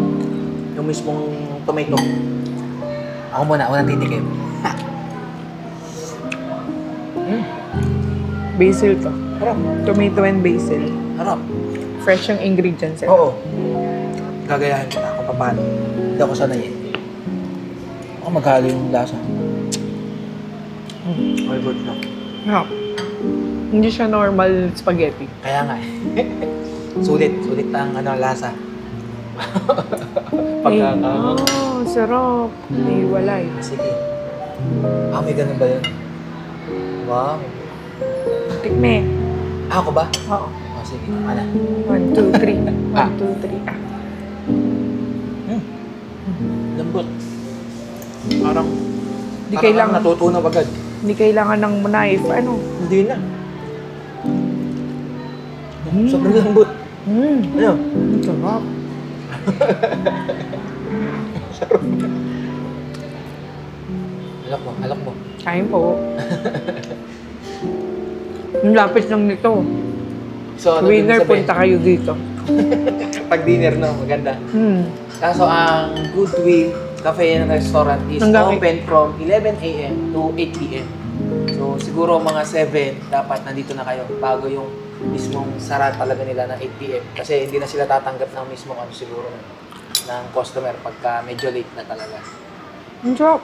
yung mismong tomato. Ako muna, unang titikim. Basil to. Harap. Tomato and basil. Harap. Fresh yung ingredients eh. Oo. Gagayahin ko na kung paano. Hindi ako sanay eh. Ako maghalo yung lasa. All good lang. Yeah. Hindi siya normal spaghetti. Kaya nga eh. Sulit ang lasa. Pagkakaano. Oh, sarap. Hindi walay. Sige. May ganun ba yun? Wow. Tikme. Ako ba? Oo. Sige. Ano? 1, 2, 3. 1, 2, 3. Lambot. Parang Di kailangan, natutunaw agad. hindi kailangan ng knife. Ano? Hindi na. Sobrang lambot. Ano? Ang sarap. Alak mo. Kain po. Ang lapit lang nito. So, ano Winner, ibig sabihin? punta kayo dito. Pag dinner, no? Maganda. Kaso ang Goodwill Cafe and Restaurant is Hanggang open from 11 a.m. to 8 p.m. So, siguro mga 7 dapat nandito na kayo bago yung mismong sara talaga nila ng 8 p.m. Kasi hindi na sila tatanggap ng mismong siguro ng customer pagka medyo late na talaga. Ang sarap.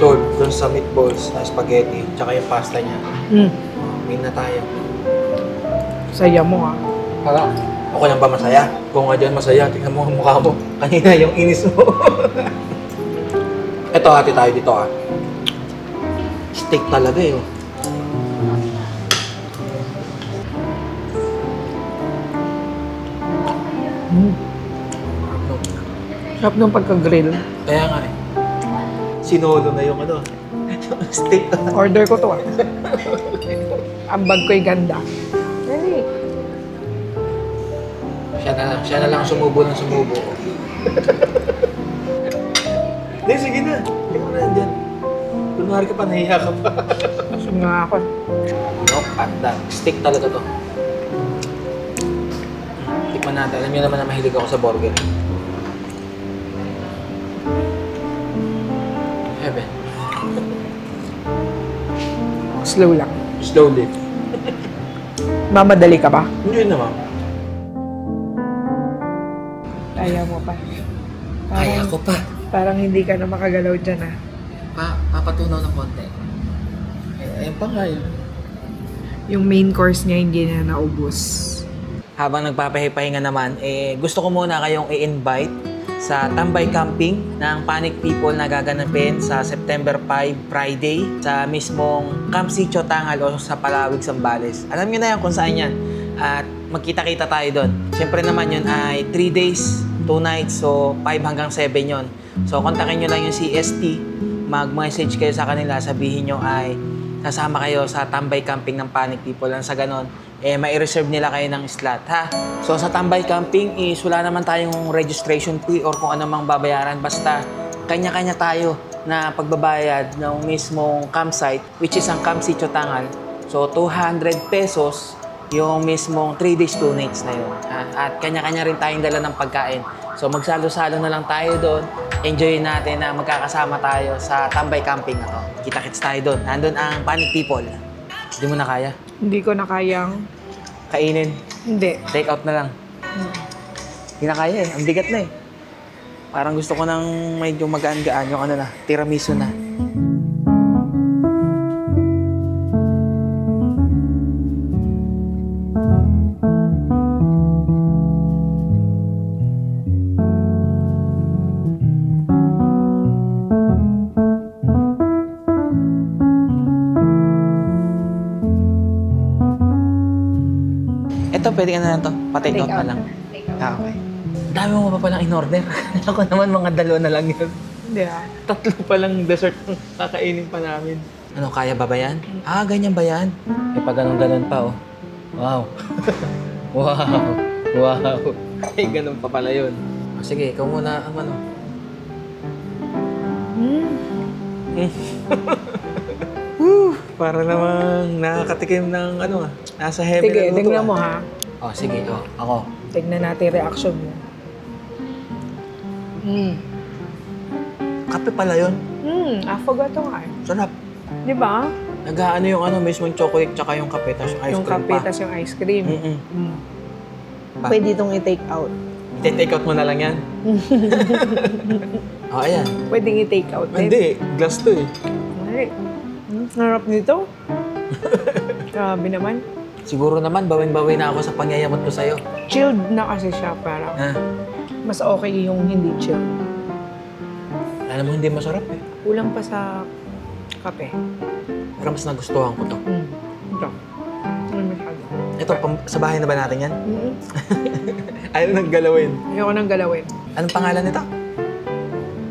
So, dun sa meatballs na spaghetti, tsaka yung pasta niya, win na tayo. Saya mo ah. Hala, ako lang ba masaya? Kung nga dyan masaya, tingnan mo ang mukha mo. Kanina yung inis mo. Ito, hati tayo dito ah. Steak talaga eh. Oh. Sarap ng pagka-grill. Kaya nga eh. Sinolo na yung steak. Order ko to ah. Ang bag ko'y ganda. Dali. Siya na lang sumubo ng sumubo. Hindi, sige na. Hindi mo na dyan. Kunwari ka pa, nahiya ka pa. Gusto nga ako. Nope, panda. Steak talaga to. Tikman natin. Alam niyo naman na mahilig ako sa burger. Heaven. Slow lang. Slowly. Mamadali ka ba? Hindi naman. Ayaw mo pa. Kaya ko pa. Parang hindi ka na makagalaw dyan ah. Papatunaw ng konti. Ayun pa nga yun. Yung main course niya hindi na naubos. Habang nagpapahinga naman, gusto ko muna kayong i-invite sa Tambay Camping ng Panic People na gaganapin sa September 5, Friday, sa mismong Camp Sitio Tangal o sa Palawig, Zambales. Alam niyo na yan kung saan yan. At magkita-kita tayo doon. Siyempre naman yun ay 3 days, 2 nights, so 5 hanggang 7 yun. So kontakin nyo lang yung CST, mag-message kayo sa kanila, sabihin nyo ay sasama kayo sa Tambay Camping ng Panic People. Lang sa ganon, mai-reserve nila kayo ng slot, ha? So sa Tambay Camping is wala naman tayong registration fee or kung ano mang babayaran. Basta kanya-kanya tayo na pagbabayad ng mismong campsite, which is ang Camp Sitio Tangal. So 200 pesos yung mismong 3 days, 2 nights na yun. At kanya-kanya rin tayong dala ng pagkain. So magsalo-salo na lang tayo doon. Enjoyin natin na magkakasama tayo sa Tambay Camping na to. Kita-kits tayo doon. Nandun ang Panic People. Hindi mo na kaya? Hindi ko na kayang... Kainin. Hindi. Take out na lang. Hindi na kaya eh. Ang bigat na eh. Parang gusto ko nang medyo magaan-gaan yung ano na, tiramisu na. Ito, pwede ka na lang to. Pa-take out na lang. Ah, okay. Dami mo pa palang in-order. Ako naman, mga 2 na lang yun. Hindi ah. 3 palang dessert ang kakainin pa namin. Ano, kaya ba yan? Ah, ganyan ba yan? May pa ganun-ganun pa, oh. Wow. Wow. Wow. Ay, ganun pa pala yun. Oh, sige, ikaw muna ang ano. Para namang nakakatikim ng ano nasa heaven. Sige, na tingnan mo ha. Oh, sige. Oh, ako. Tignan natin reaction mo. Kape pala yun. Affogato nga eh. Sarap. Di ba? Nag-ano yung ano, mismong chocolate tsaka yung kape, tapos ice Yung cream kape, pa. tas yung ice cream. Pa. Pwede itong i-take out. I-take out mo na lang yan. Oh, ayan. Pwedeng i-take out din. Hindi, glass to eh. Ay, harap nito. Grabe naman. Siguro naman, bawing-bawi na ako sa pangyayamot ko sa'yo. Chilled na kasi siya parang. Ha? Mas okay yung hindi chilled. Alam mo, hindi masarap eh. Kulang pa sa kape. Pero mas nagustuhan ko to. Ito. Ano masyado? Ito, sa bahay na ba natin yan? Ayaw nang galawin. Ayoko nang galawin. Anong pangalan nito?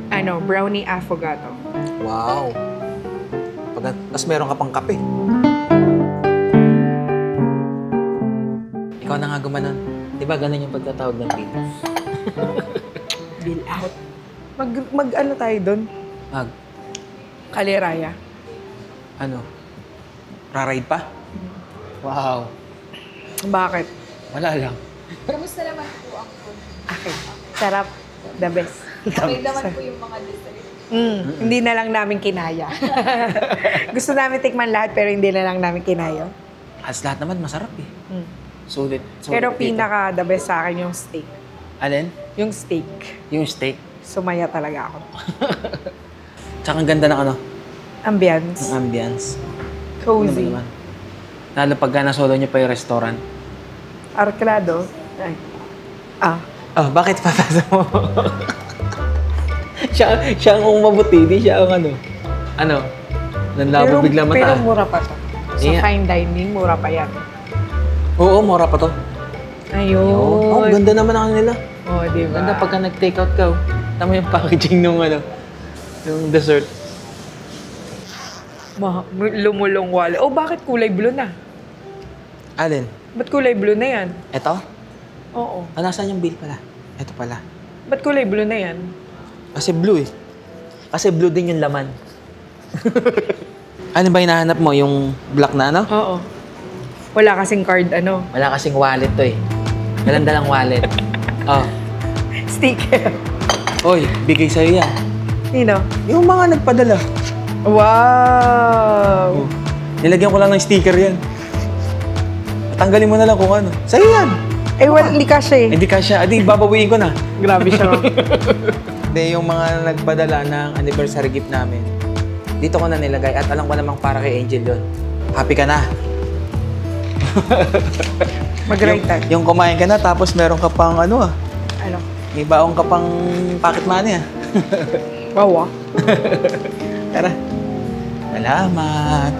Ano, brownie affogato. Wow. Tapos meron ka pang kape. Ikaw na nga gumanon. Di ba ganun yung pagtatawag ng bill? Bill out. Mag-ano tayo doon? Kaliraya. Ano? Raride pa? Wow. Bakit? Wala lang. Kamusta naman po ang food? Okay. Sarap. The best. Okay naman po yung mga dessert. Hindi na lang namin kinaya. Gusto namin tikman lahat pero hindi na lang namin kinaya. As lahat naman masarap eh. Sulit. Pero dito. pinaka the best sa akin yung steak. Alin? Yung steak. Yung steak. Sumaya talaga ako. Tsaka ang ganda ng ano? Ambience. Ng ambience. Cozy. Ano ba naman? Lalo pagka nasolo niyo pa yung restaurant. Arklado. Ay. Oh, bakit papasa mo? siya ang mabuti, di siya ang ano. Ano? Nanlabo bigla mata. Pero mura pa to. Sa Yeah. fine dining, mura pa yan. Oo, mura pa to. Ayun. Oh, ganda naman ang nila. Oh, di ba? Ganda pagka nag-take out ka. Tama yung packaging nung ano, yung dessert. Lumulong wala. Oh, bakit kulay blue na? Alin? Ba't kulay blue na yan? Ito? Oo. Ah, nasaan yung bill pala? Ito pala. Ba't kulay blue na yan? Kasi blue eh. Kasi blue din yung laman. Ano ba hinahanap mo? Yung black na ano? Oo. Wala kasing card, ano? Wala kasing wallet to eh. Dalang wallet. Oh. Sticker. Oy, bigay sa'yo yan. Sino? Yung mga nagpadala. Wow! Oh. Nilagyan ko lang ng sticker yan. Tanggalin mo na lang kung ano. Sa'yo yan. Eh, hindi kasya eh. Hindi kasya. Adi, babawiin ko na. Grabe siya. Hindi, yung mga nagpadala ng anniversary gift namin. Dito ko na nilagay at alam ko namang para kay Angel yun. Happy ka na? Mag-ride tayo. Yung kumain ka na tapos meron ka pang ano ah. Ano? May baong ka pang pocket money ah. Wow, Tara. Salamat.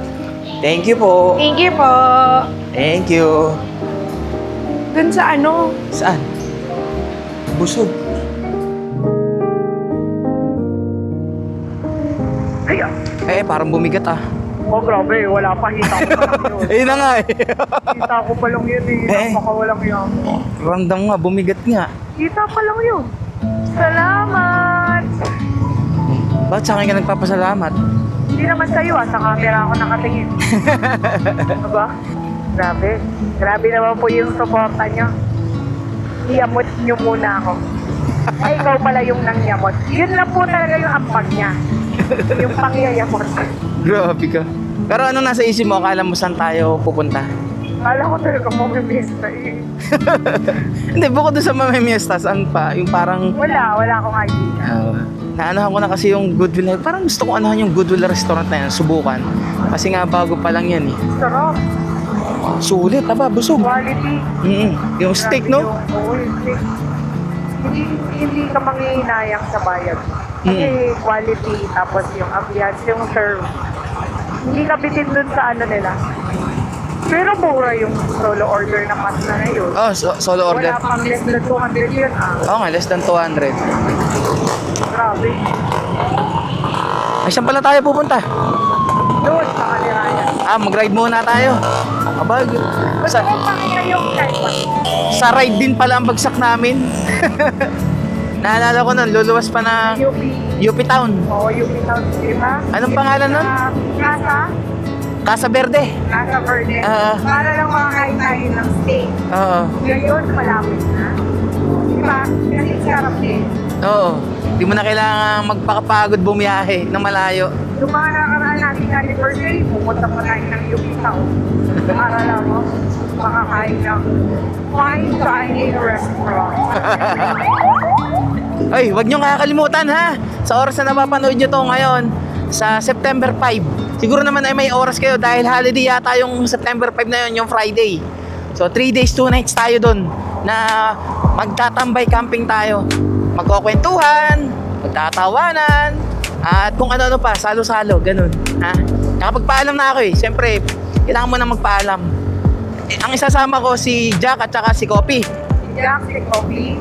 Thank you po. Thank you po. Thank you. Dun sa ano? Saan? Busog. Ay, Parang bumigat ah. oh grabe, wala pa. Hita ko pa lang yun. Ayun na nga eh. Hita ko pa lang yun eh. Napakawalang yun. Randang nga, bumigat nga. Hita pa lang yun. Salamat! Bakit sa akin ka nagpapasalamat? Hindi naman sa'yo sa camera ako nakatingin. Aba? Grabe. Grabe naman po yung suporta nyo. Iyamot nyo muna ako. Ay, ikaw pala yung nangyamot. Yun lang po talaga yung ampag niya. Yung pangyayamot. Grabe ka. Pero ano nasa isip mo? Akala mo saan tayo pupunta? Kala ko talaga mamimista eh. Hindi, bukod doon sa mamimiesta, saan pa? Yung parang... Wala akong idea. naanahan ko na kasi yung Goodwill. Parang gusto ko anahan yung Goodwill restaurant na yan, subukan. Kasi nga bago pa lang yan eh. Sarap. Sulit, busog. Quality. Yung steak, no? Oo, yung steak. Hindi ka manghihinayang sa bayad. Kasi quality, tapos yung ambiance, yung serve. Hindi ka bitin dun sa ano nila. Pero mura yung solo order na pasta na yun. Oh, solo order. Wala pang less than 200 yun Oo nga, less than 200. Grabe. Ay, saan pala tayo pupunta? Doon, sa Kalirayan. Mag-ride muna tayo. Abag. Basta kung pakita yung type. Sa ride din pala ang bagsak namin. Naalala ko nun, luluwas pa na UP. UP Town. Oo, UP Town, di ba? Anong pangalan nun? Casa. Casa Verde. Casa Verde. Ah. Para lang makakain tayo ng steak. Oo. Ngayon, malapit na. Di ba? Kasi sarap din. Oo. Di mo na kailangan magpakapagod bumiyahe ng malayo. Yung mga nakaraan natin anniversary, pupunta pa tayo ng UP Town. Para lang, makakain ng fine dining restaurant. Ay, wag nyo kakalimutan ha. Sa oras na napapanood nyo to ngayon, sa September 5. Siguro naman ay may oras kayo dahil holiday yata yung September 5 na yun, yung Friday. So 3 days, 2 nights tayo dun na magtatambay camping tayo. Magkukwentuhan, magtatawanan, at kung ano-ano pa, salo-salo, ganun. Ha? Nakapagpaalam na ako eh. Siyempre, kailangan mo na magpaalam. Ang isasama ko si Jack at saka si Kopi. Si Jack, si Kobe,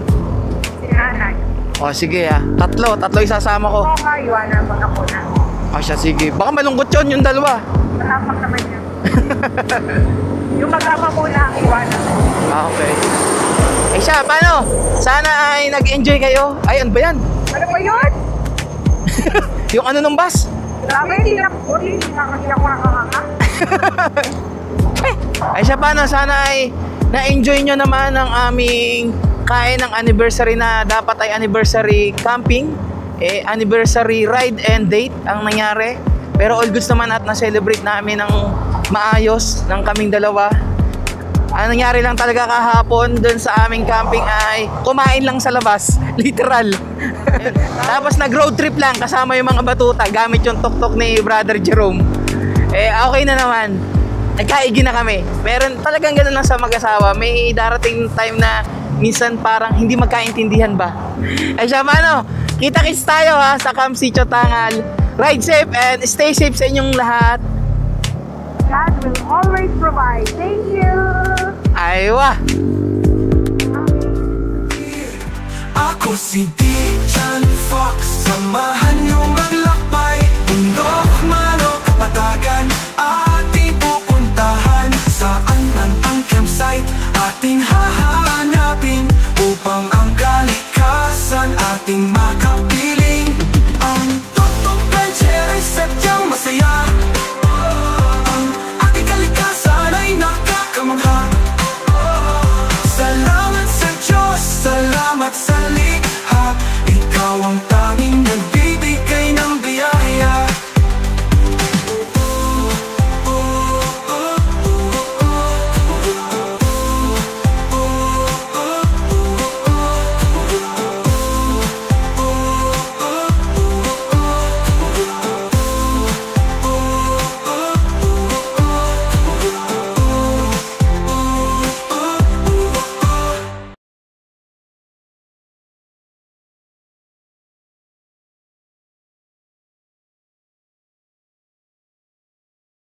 si Nanay. O sige ha, tatlo isasama ko. Oo nga, iwanan mo na ko na. Siya, sige. Baka malungkot yun, yung dalawa. Matapang naman yan. Yung magkama muna ang iwanan. Okay. Siya, paano? Sana ay nag-enjoy kayo. Ay, ano ba yan? Ano ba yun? Yung ano nung bus? Grabe, hindi ako nakakaka. Siya, paano? Sana ay na-enjoy nyo naman ang aming kain ng anniversary na dapat ay anniversary camping. Anniversary ride and date ang nangyari. Pero all goods naman at na-celebrate namin ng maayos ng kaming dalawa. Ang nangyari lang talaga kahapon dun sa aming camping ay kumain lang sa labas. Literal. Tapos nag-road trip lang kasama yung mga batuta gamit yung tuk-tuk ni Brother Jerome. Okay na naman. Nagkaigi na kami. Meron talagang ganun lang sa mag-asawa. May darating time na minsan parang hindi magkaintindihan ba. Siya, paano? Kita-kits tayo ha sa Camp Sitio Tangal. Ride safe and stay safe sa inyong lahat. God will always provide. Thank you! Aywa! Ako si DJ Fox, samahan niyo